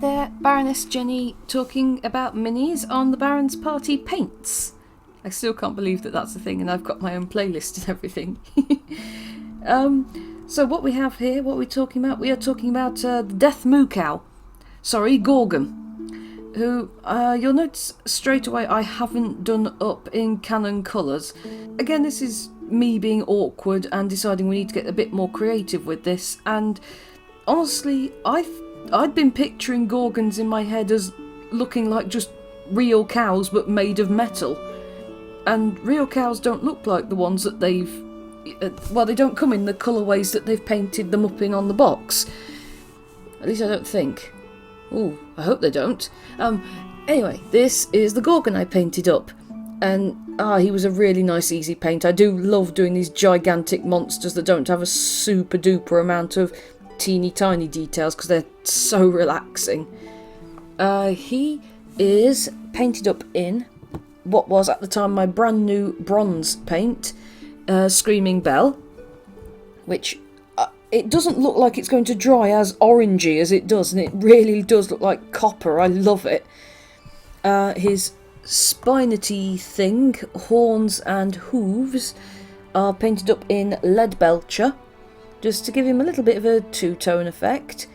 there, Baroness Jenny talking about minis on the Baron's Party paints. I still can't believe that that's a thing, and I've got my own playlist and everything. So what we have here, what are we talking about? We are talking about the Death Moo Cow. Sorry, Gorgon. Who, you'll notice straight away I haven't done up in canon colours. Again, this is me being awkward and deciding we need to get a bit more creative with this. And honestly, I'd been picturing Gorgons in my head as looking like just real cows but made of metal. And real cows don't look like the ones that they've... well, they don't come in the colourways that they've painted them up in on the box. At least I don't think. Ooh, I hope they don't. Anyway, this is the Gorgon I painted up. And, he was a really nice easy paint. I do love doing these gigantic monsters that don't have a super duper amount of teeny tiny details because they're so relaxing. He is painted up in what was at the time my brand new bronze paint, Screaming Bell, which it doesn't look like it's going to dry as orangey as it does, and it really does look like copper. I love it. His spinety thing, horns and hooves, are painted up in Lead Belcher, just to give him a little bit of a two-tone effect.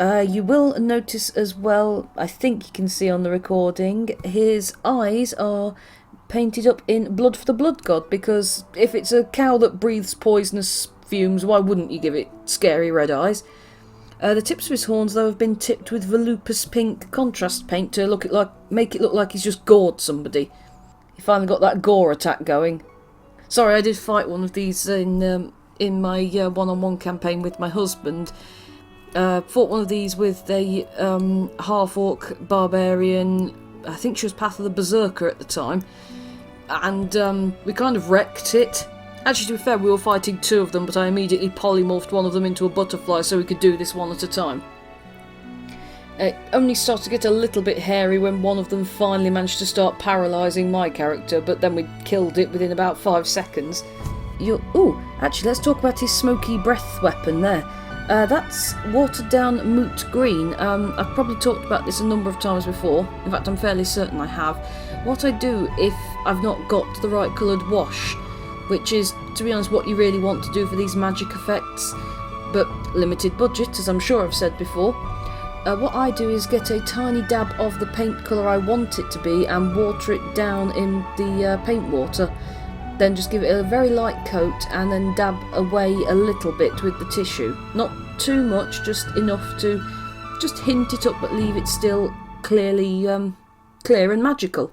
You will notice as well, I think you can see on the recording, his eyes are painted up in Blood for the Blood God, because if it's a cow that breathes poisonous fumes, why wouldn't you give it scary red eyes? The tips of his horns, though, have been tipped with volupus pink contrast paint to make it look like he's just gored somebody. He finally got that gore attack going. Sorry, I did fight one of these in my one-on-one campaign with my husband. Fought one of these with a half-orc barbarian. I think she was Path of the Berserker at the time. And we kind of wrecked it. Actually, to be fair, we were fighting two of them, but I immediately polymorphed one of them into a butterfly so we could do this one at a time. It only started to get a little bit hairy when one of them finally managed to start paralysing my character, but then we killed it within about 5 seconds. Ooh, actually, let's talk about his smoky breath weapon there. That's watered down moot green. I've probably talked about this a number of times before. In fact, I'm fairly certain I have. What I do if I've not got the right coloured wash, which is, to be honest, what you really want to do for these magic effects, but limited budget, as I'm sure I've said before. What I do is get a tiny dab of the paint colour I want it to be and water it down in the paint water. Then just give it a very light coat and then dab away a little bit with the tissue. Not too much, just enough to just hint it up but leave it still clearly clear and magical.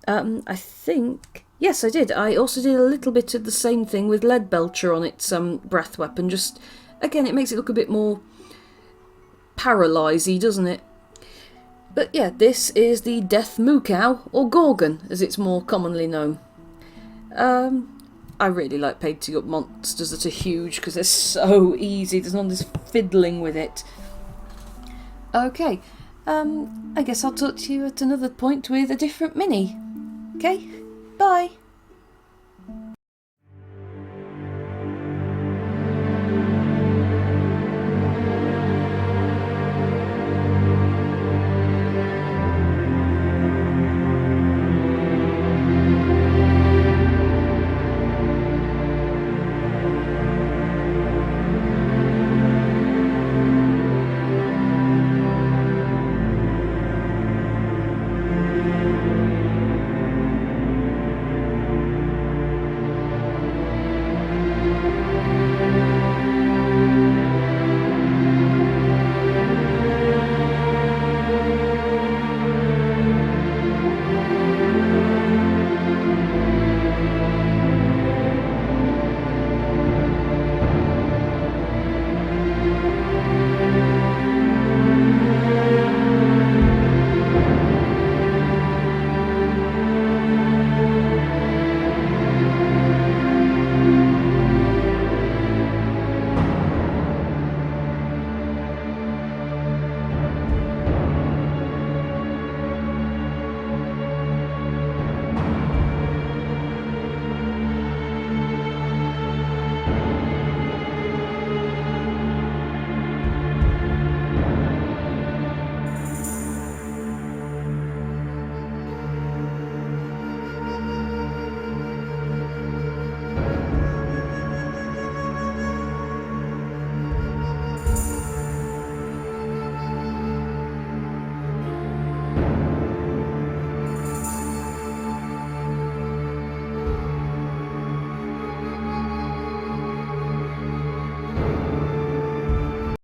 I think... yes, I did. I also did a little bit of the same thing with Lead Belcher on its breath weapon. Just, again, it makes it look a bit more paralysy, doesn't it? But yeah, this is the Death Moo Cow, or Gorgon, as it's more commonly known. I really like painting up monsters that are huge because they're so easy. There's none of this fiddling with it. Okay, I guess I'll talk to you at another point with a different mini. Okay, bye.